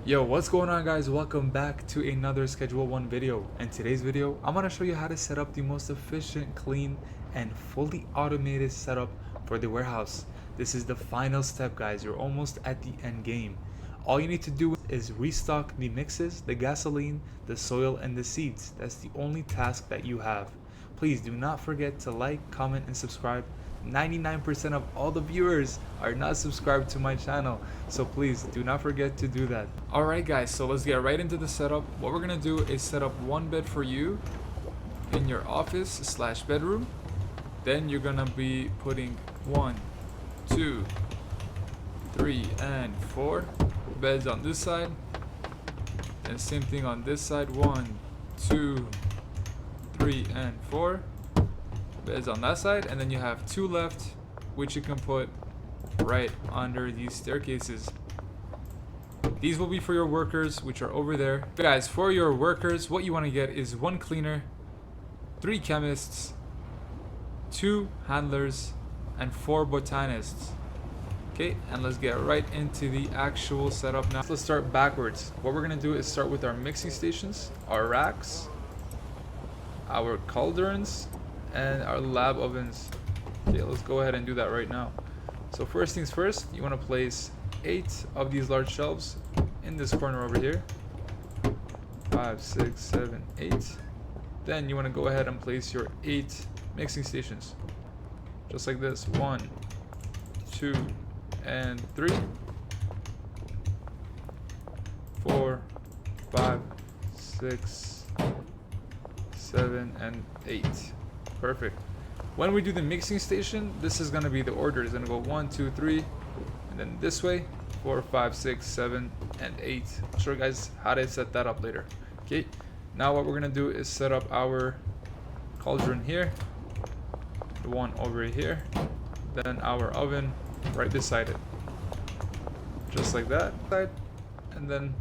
Yo, what's going on guys? Welcome back to another Schedule 1 video. In today's video, I'm going to show you how to set up the most efficient, clean, and fully automated setup for the warehouse. This is the final step guys, you're almost at the end game. All you need to do is restock the mixes, the gasoline, the soil, and the seeds. That's the only task that you have. Please do not forget to like, comment, and subscribe. 99% of all the viewers are not subscribed to my channel, so please do not forget to do that. Alright guys, so let's get right into the setup. What we're gonna do is set up one bed for you in your office slash bedroom. Then you're gonna be putting 1, 2, 3, and 4 beds on this side, and same thing on this side. 1, 2, 3, and 4 beds on that side, and then you have 2 left, which you can put right under these staircases. These will be for your workers, which are over there. Guys, for your workers, what you want to get is 1 cleaner, 3 chemists, 2 handlers, and 4 botanists. Okay, and let's get right into the actual setup now. Let's start backwards. What we're gonna do is start with our mixing stations, our racks, our cauldrons, and our lab ovens. Okay, let's go ahead and do that right now. So first things first, you want to place 8 of these large shelves in this corner over here. 5, 6, 7, 8. Then you want to go ahead and place your 8 mixing stations, just like this. 1, 2, and 3, 4, 5, 6, 7, and 8. Perfect. When we do the mixing station, this is going to be the order. It's going to go 1, 2, 3, and then this way 4, 5, 6, 7, and 8. I'll show you guys how to set that up later. Okay, now what we're going to do is set up our cauldron here, the one over here, then our oven right beside it, just like that. And then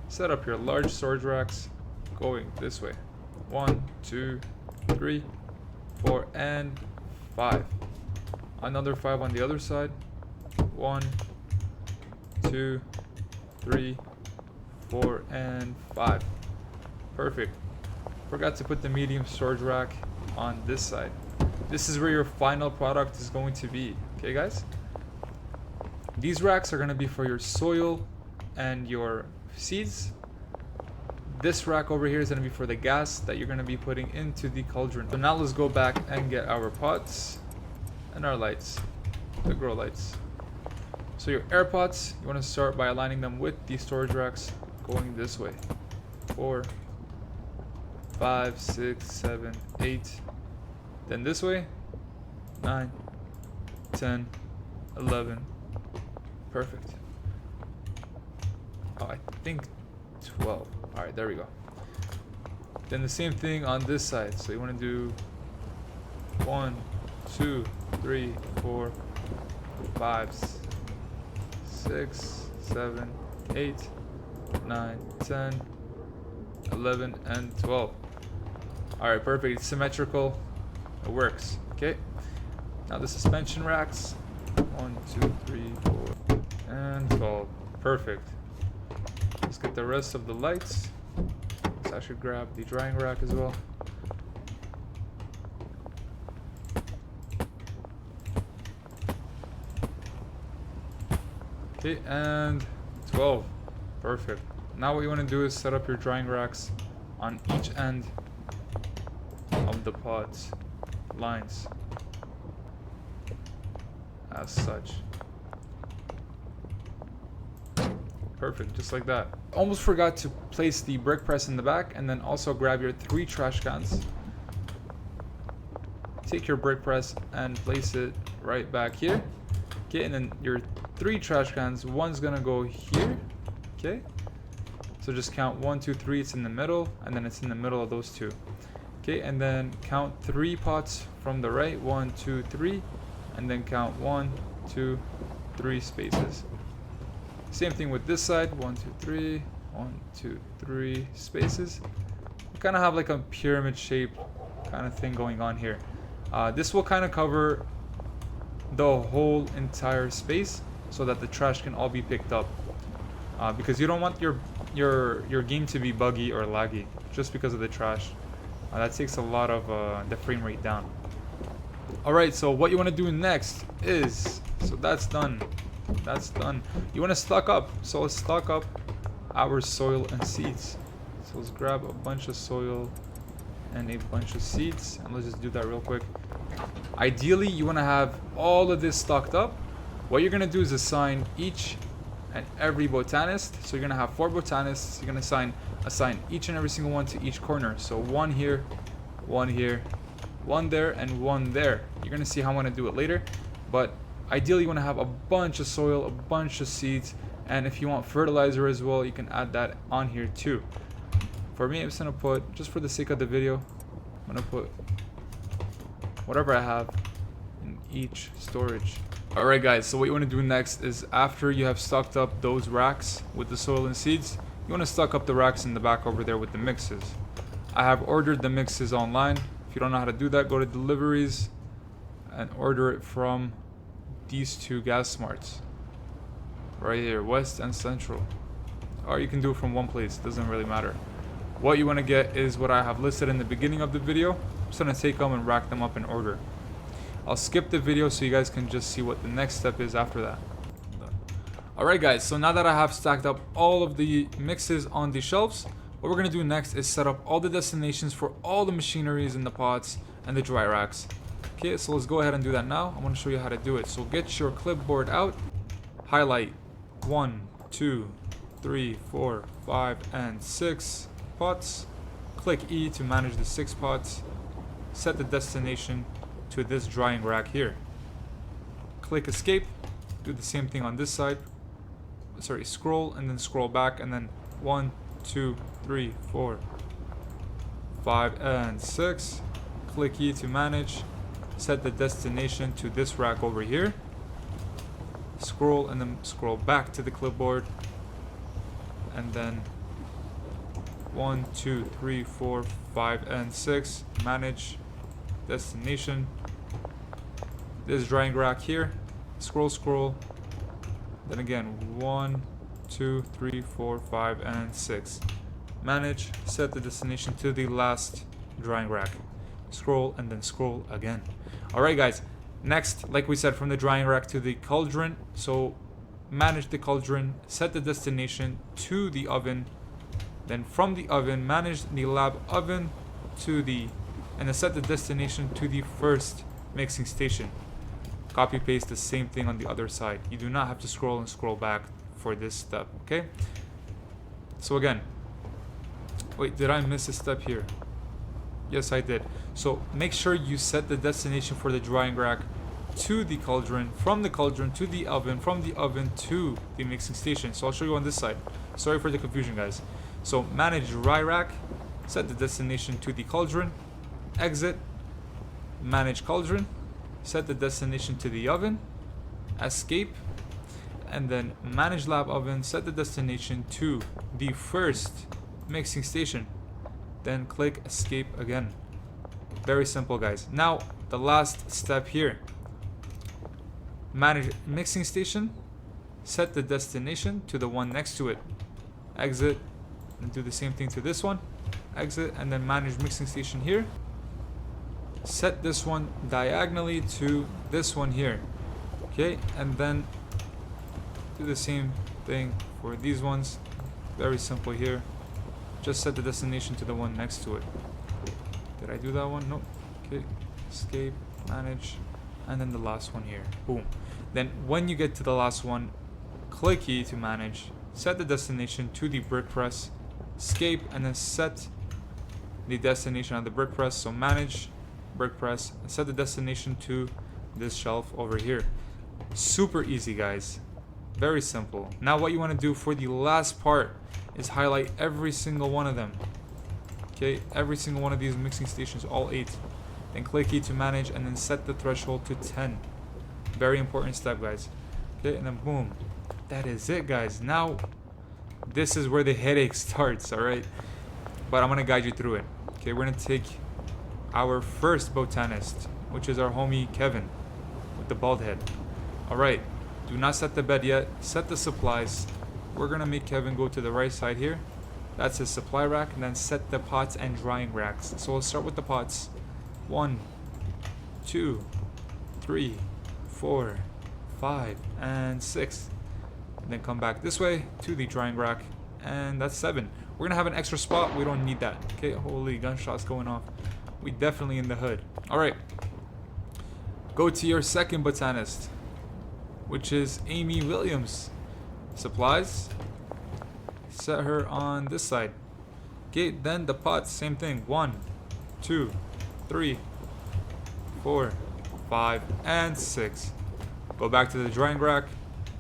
set up your large storage racks going this way. 1, 2, 3, 4, and 5. Another 5 on the other side. 1, 2, 3, 4, and 5. Perfect. Forgot to put the medium storage rack on this side. This is where your final product is going to be. Okay guys, these racks are going to be for your soil and your seeds. This rack over here is going to be for the gas that you're going to be putting into the cauldron. So now let's go back and get our pots and our lights, the grow lights. So your air pots, you want to start by aligning them with the storage racks going this way. 4, 5, 6, 7, 8. Then this way, 9, 10, 11. Perfect. Oh, I think 12. Alright, there we go. Then the same thing on this side. So you want to do 1, 2, 3, 4, 5, 6, 7, 8, 9, 10, 11, and 12. Alright, perfect. It's symmetrical. It works. Okay. Now the suspension racks. 1, 2, 3, 4, and 12. Perfect. Let's get the rest of the lights. So I should grab the drying rack as well. Okay, and 12. Perfect. Now what you want to do is set up your drying racks on each end of the pods lines as such. Perfect, just like that. Almost forgot to place the brick press in the back, and then also grab your 3 trash cans. Take your brick press and place it right back here. Okay, and then your 3 trash cans, one's gonna go here. Okay, so just count 1, 2, 3. It's in the middle, and then it's in the middle of those 2. Okay, and then count 3 pots from the right. 1, 2, 3, and then count 1, 2, 3 spaces. Same thing with this side. 1, 2, 3, 1, 2, 3 spaces. You kind of have like a pyramid shape kind of thing going on here. This will kind of cover the whole entire space so that the trash can all be picked up. because you don't want your game to be buggy or laggy just because of the trash. That takes a lot of the frame rate down. Alright, so what you want to do next is, so that's done. That's done. You want to stock up. So let's stock up our soil and seeds. So let's grab a bunch of soil and a bunch of seeds. And let's just do that real quick. Ideally, you want to have all of this stocked up. What you're going to do is assign each and every botanist. So you're going to have 4 botanists. You're going to assign each and every single one to each corner. So 1 here, 1 here, 1 there, and 1 there. You're going to see how I'm going to do it later. But ideally, you want to have a bunch of soil, a bunch of seeds. And if you want fertilizer as well, you can add that on here too. For me, I'm just going to put, just for the sake of the video, I'm going to put whatever I have in each storage. Alright guys, so what you want to do next is after you have stocked up those racks with the soil and seeds, you want to stock up the racks in the back over there with the mixes. I have ordered the mixes online. If you don't know how to do that, go to deliveries and order it from these 2 gas smarts. Right here, West and Central. Or you can do it from one place, doesn't really matter. What you want to get is what I have listed in the beginning of the video. I'm just going to take them and rack them up in order. I'll skip the video so you guys can just see what the next step is after that. Alright guys, so now that I have stacked up all of the mixes on the shelves, what we're going to do next is set up all the destinations for all the machineries in the pots and the dry racks. Okay, so let's go ahead and do that now. I want to show you how to do it. So get your clipboard out, highlight 1, 2, 3, 4, 5, and 6 pots. Click E to manage the 6 pots. Set the destination to this drying rack here. Click escape. Do the same thing on this side. Sorry, scroll and then scroll back and then 1, 2, 3, 4, 5, and 6. Click E to manage. Set the destination to this rack over here. Scroll and then scroll back to the clipboard. And then 1, 2, 3, 4, 5, and 6. Manage destination. This drying rack here. Scroll. Then again 1, 2, 3, 4, 5, and 6. Manage. Set the destination to the last drying rack. Scroll and then scroll again. Alright guys, next, like we said, from the drying rack to the cauldron. So manage the cauldron, set the destination to the oven. Then from the oven, manage the lab oven to the, and then set the destination to the first mixing station. Copy paste the same thing on the other side. You do not have to scroll and scroll back for this step, okay? So again, wait, did I miss a step here? Yes, I did. So make sure you set the destination for the drying rack to the cauldron, from the cauldron to the oven, from the oven to the mixing station. So I'll show you on this side. Sorry for the confusion, guys. So manage dry rack, set the destination to the cauldron, exit, manage cauldron, set the destination to the oven, escape, and then manage lab oven, set the destination to the first mixing station. Then click escape again. Very simple, guys. Now the last step here, manage mixing station, set the destination to the one next to it, exit, and do the same thing to this one, exit, and then manage mixing station here, set this one diagonally to this one here, okay, and then do the same thing for these ones. Very simple here. Just set the destination to the one next to it. Did I do that one? No. Okay. Escape, manage, and then the last one here. Boom. Then when you get to the last one, click E to manage, set the destination to the brick press, escape, and then set the destination on the brick press. So manage brick press and set the destination to this shelf over here. Super easy, guys. Very simple. Now what you want to do for the last part is highlight every single one of them. Okay, every single one of these mixing stations, all 8. Then click E to manage and then set the threshold to 10. Very important step, guys. Okay, and then boom. That is it, guys. Now this is where the headache starts, alright? But I'm gonna guide you through it. Okay, we're gonna take our first botanist, which is our homie Kevin with the bald head. Alright, do not set the bed yet. Set the supplies. we're gonna make Kevin go to the right side here. That's his supply rack, and then set the pots and drying racks. So we'll start with the pots. 1, 2, 3, 4, 5, and 6. And then come back this way to the drying rack, and that's 7. We're gonna have an extra spot. We don't need that. Okay, holy gunshots going off. We definitely in the hood. All right. Go to your second botanist, which is Amy Williams. Supplies. Set her on this side. Okay, then the pots, same thing. 1, 2, 3, 4, 5, and 6. Go back to the drying rack.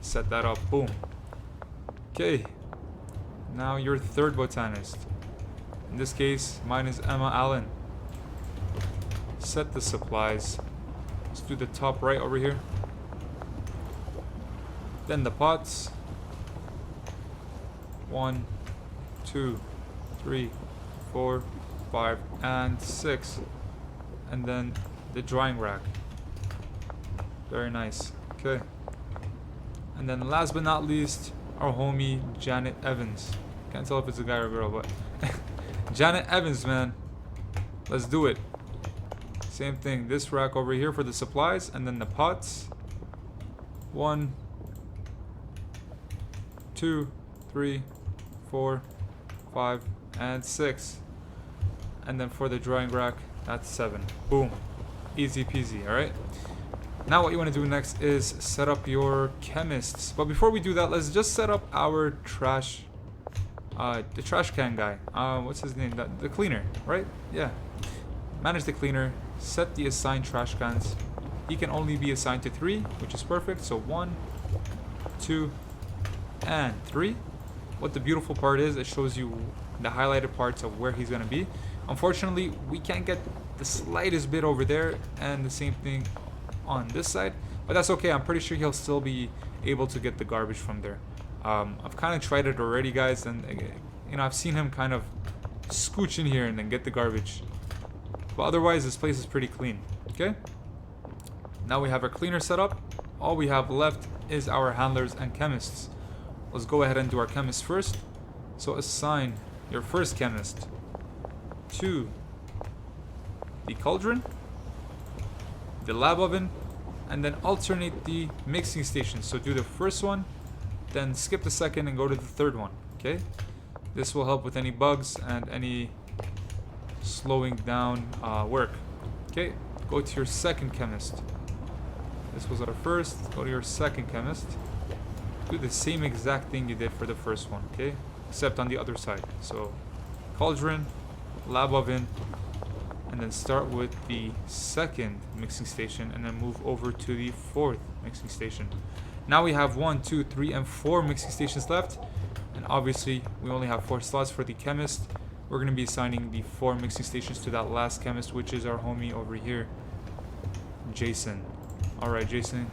Set that up. Boom. Okay. Now your third botanist. In this case, mine is Emma Allen. Set the supplies. Let's do the top right over here. Then the pots. 1, 2, 3, 4, 5, and 6. And then the drying rack. Very nice. Okay. And then last but not least, our homie Janet Evans. Can't tell if it's a guy or a girl, but Janet Evans, man. Let's do it. Same thing. This rack over here for the supplies, and then the pots. 1, 2, 3, 4, 5, and 6. And then for the drying rack, that's 7. Boom. Easy peasy, alright? Now what you want to do next is set up your chemists. But before we do that, let's just set up our trash, the trash can guy. What's his name? The cleaner, right? Yeah. Manage the cleaner. Set the assigned trash cans. He can only be assigned to 3, which is perfect. So 1, 2, and 3. What the beautiful part is, it shows you the highlighted parts of where he's gonna be. Unfortunately, we can't get the slightest bit over there, and the same thing on this side, but that's okay. I'm pretty sure he'll still be able to get the garbage from there. I've kind of tried it already, guys, and you know, I've seen him kind of scooch in here and then get the garbage. But otherwise, this place is pretty clean. Okay. Now we have our cleaner set up. All we have left is our handlers and chemists. Let's go ahead and do our chemists first. So assign your first chemist to the cauldron, the lab oven, and then alternate the mixing stations. So do the first one, then skip the second and go to the third one. Okay, this will help with any bugs and any slowing down work. Okay, go to your second chemist. This was our first. Go to your second chemist. Do the same exact thing you did for the first one. Okay, except on the other side. So cauldron, lab oven, and then start with the second mixing station and then move over to the fourth mixing station. Now we have 1, 2, 3, and 4 mixing stations left, and obviously we only have 4 slots for the chemist. We're going to be assigning the 4 mixing stations to that last chemist, which is our homie over here, Jason. Alright, Jason,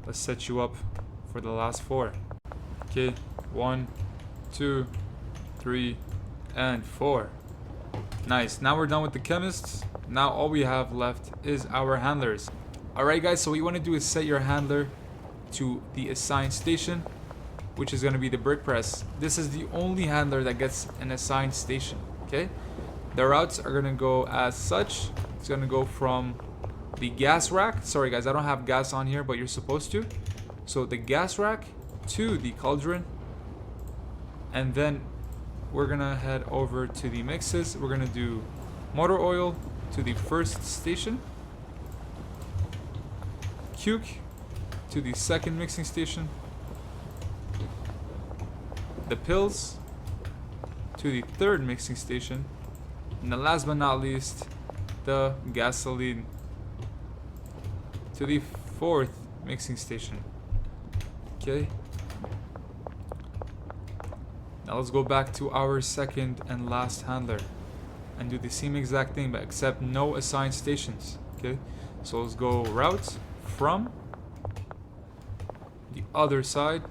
let's set you up for the last 4. Okay, 1, 2, 3, and 4. Nice. Now we're done with the chemists. Now all we have left is our handlers. Alright guys, so what you want to do is set your handler to the assigned station, which is going to be the brick press. This is the only handler that gets an assigned station. Okay, the routes are going to go as such. It's going to go from the gas rack. Sorry guys, I don't have gas on here, but you're supposed to. So the gas rack to the cauldron, and then we're gonna head over to the mixes. We're gonna do motor oil to the first station, cuke to the second mixing station, the pills to the third mixing station, and the last but not least, the gasoline to the fourth mixing station. Okay. Now let's go back to our second and last handler and do the same exact thing, but except no assigned stations. Okay, so let's go route from the other side.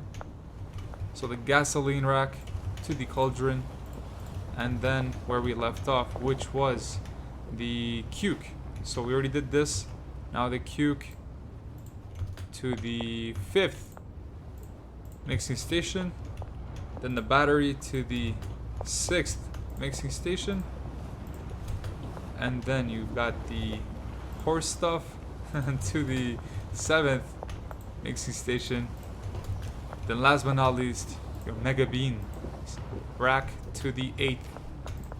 So the gasoline rack to the cauldron, and then where we left off, which was the cuke. So we already did this. Now the cuke to the fifth mixing station, then the battery to the 6th mixing station, and then you got the horse stuff to the 7th mixing station. Then last but not least, your mega bean rack to the 8th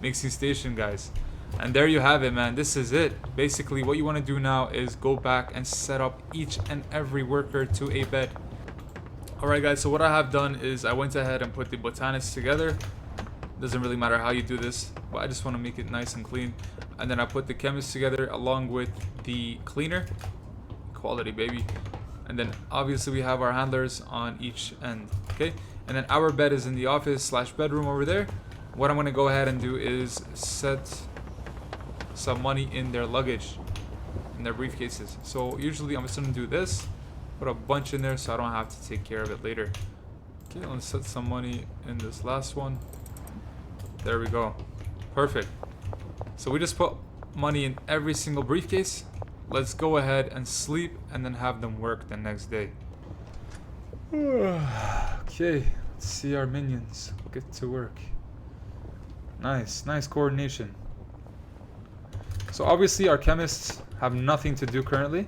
mixing station, guys. And there you have it, man. This is it. Basically, what you want to do now is go back and set up each and every worker to a bed. Alright guys, so what I have done is I went ahead and put the botanists together. Doesn't really matter how you do this, but I just want to make it nice and clean. And then I put the chemists together along with the cleaner. Quality, baby. And then obviously we have our handlers on each end, okay? And then our bed is in the office slash bedroom over there. What I'm going to go ahead and do is set some money in their luggage, in their briefcases. So usually I'm just going to do this, put a bunch in there so I don't have to take care of it later. Okay, let's set some money in this last one. There we go. Perfect. So we just put money in every single briefcase. Let's go ahead and sleep and then have them work the next day. Okay, let's see our minions get to work. Nice coordination. So obviously our chemists have nothing to do currently.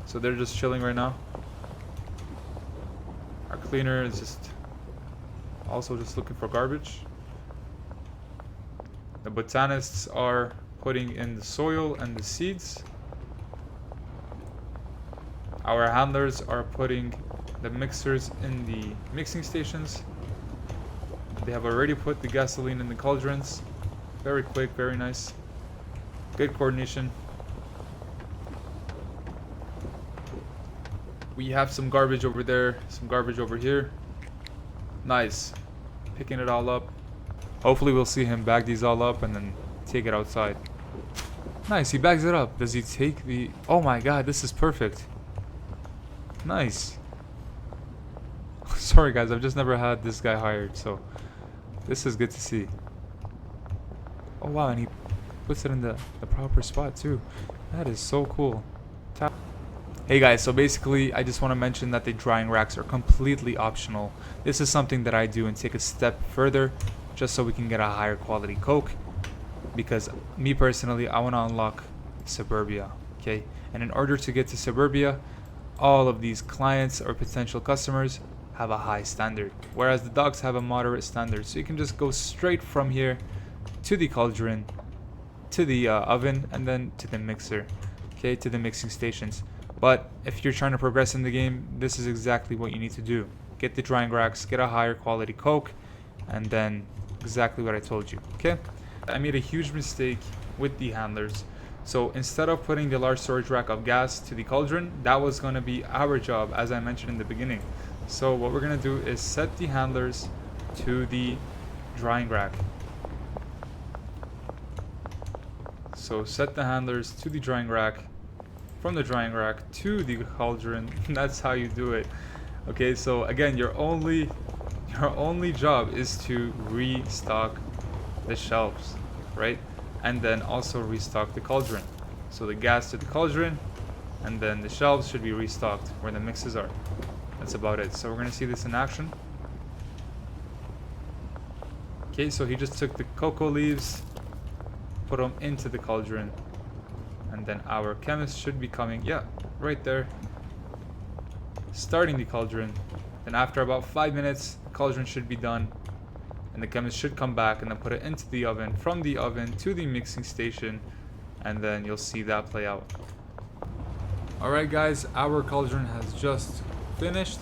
So they're just chilling right now. Our cleaner is just also just looking for garbage. The botanists are putting in the soil and the seeds. Our handlers are putting the mixers in the mixing stations. They have already put the gasoline in the cauldrons. Very quick, very nice. Good coordination. We have some garbage over there, some garbage over here. Nice. Picking it all up. Hopefully we'll see him bag these all up and then take it outside. Nice, he bags it up. Does he take the... Oh my god, this is perfect. Nice. Sorry guys, I've just never had this guy hired, so this is good to see. Oh wow, and he puts it in the proper spot too. That is so cool. Hey guys, so basically I just want to mention that the drying racks are completely optional. This is something that I do and take a step further just so we can get a higher quality coke, because me personally, I want to unlock suburbia, okay? And in order to get to suburbia, all of these clients or potential customers have a high standard, whereas the dogs have a moderate standard. So you can just go straight from here to the cauldron, to the oven, and then to the mixer, okay, to the mixing stations. But if you're trying to progress in the game, this is exactly what you need to do. Get the drying racks, get a higher quality coke, and then exactly what I told you, okay? I made a huge mistake with the handlers. So instead of putting the large storage rack of gas to the cauldron, that was going to be our job, as I mentioned in the beginning. So what we're going to do is set the handlers to the drying rack. So set the handlers to the drying rack, from the drying rack to the cauldron. That's how you do it. Okay, so again, your only job is to restock the shelves, right? And then also restock the cauldron. So the gas to the cauldron, and then the shelves should be restocked where the mixes are. That's about it. So we're gonna see this in action. Okay, so he just took the cocoa leaves, put them into the cauldron, and then our chemist should be coming, yeah, right there, starting the cauldron. Then after about 5 minutes, the cauldron should be done, and the chemist should come back and then put it into the oven, from the oven to the mixing station, and then you'll see that play out. Alright guys, our cauldron has just finished.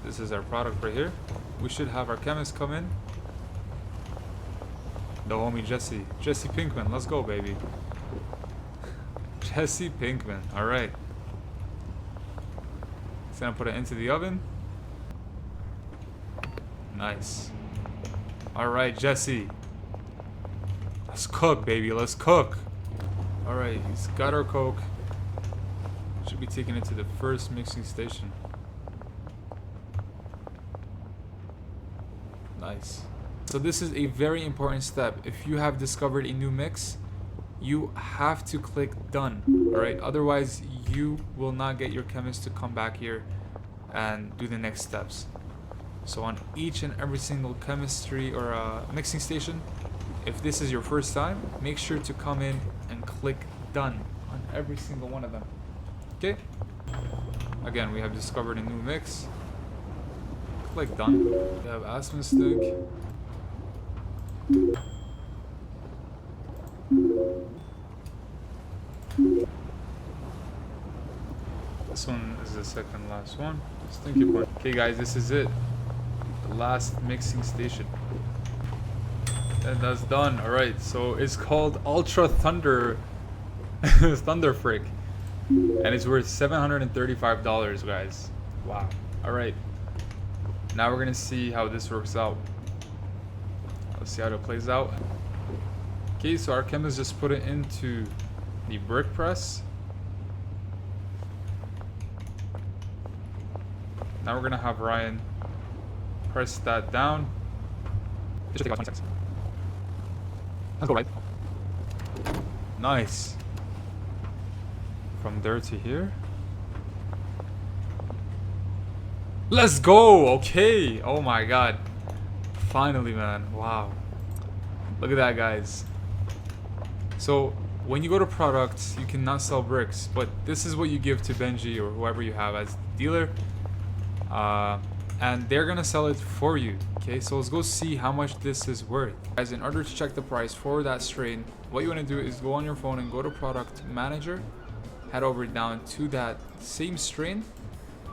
This is our product right here. We should have our chemist come in. The homie Jesse Pinkman, let's go baby. Jesse Pinkman, alright. He's gonna put it into the oven. Nice. Alright, Jesse. Let's cook, baby, let's cook. Alright, he's got our coke. Should be taking it to the first mixing station. Nice. So this is a very important step. If you have discovered a new mix, you have to click done, alright? Otherwise, you will not get your chemist to come back here and do the next steps. So on each and every single chemistry or mixing station, if this is your first time, make sure to come in and click done on every single one of them. Okay? Again, we have discovered a new mix. Click done. We have aspen stick. This one is the second last one. Stinky point. Okay guys, this is it. The last mixing station. And that's done. Alright, so it's called Ultra Thunder Thunder Frick. And it's worth $735, guys. Wow. Alright. Now we're gonna see how this works out. Let's see how it plays out. Okay, so our chemist just put it into the brick press. Now we're gonna have Ryan press that down. It should take about 20 seconds. Let's go right. Nice. From there to here. Let's go! Okay! Oh my god. Finally, man. Wow. Look at that, guys. So, when you go to products, you cannot sell bricks. But this is what you give to Benji or whoever you have as dealer. And they're gonna sell it for you. Okay, so let's go see how much this is worth. Guys, in order to check the price for that strain, what you want to do is go on your phone and go to product manager, head over down to that same strain,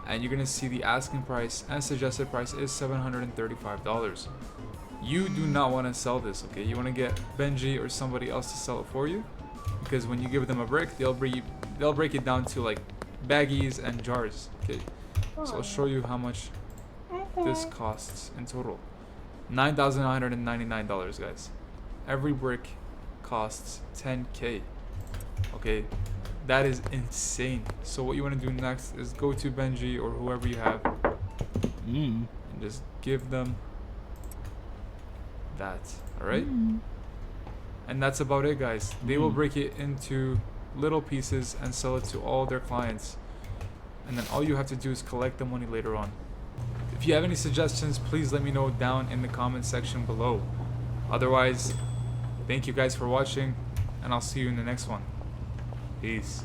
and you're gonna see the asking price and suggested price is $735. You do not want to sell this, okay? You want to get Benji or somebody else to sell it for you, because when you give them a brick, they'll break it down to like baggies and jars. Okay, so I'll show you how much this costs in total. $9,999, guys. Every brick costs 10K. Okay, that is insane. So what you want to do next is go to Benji or whoever you have and just give them that. All right, and that's about it, guys. They will break it into little pieces and sell it to all their clients, and then all you have to do is collect the money later on. If you have any suggestions, please let me know down in the comment section below. Otherwise, thank you guys for watching, and I'll see you in the next one. Peace.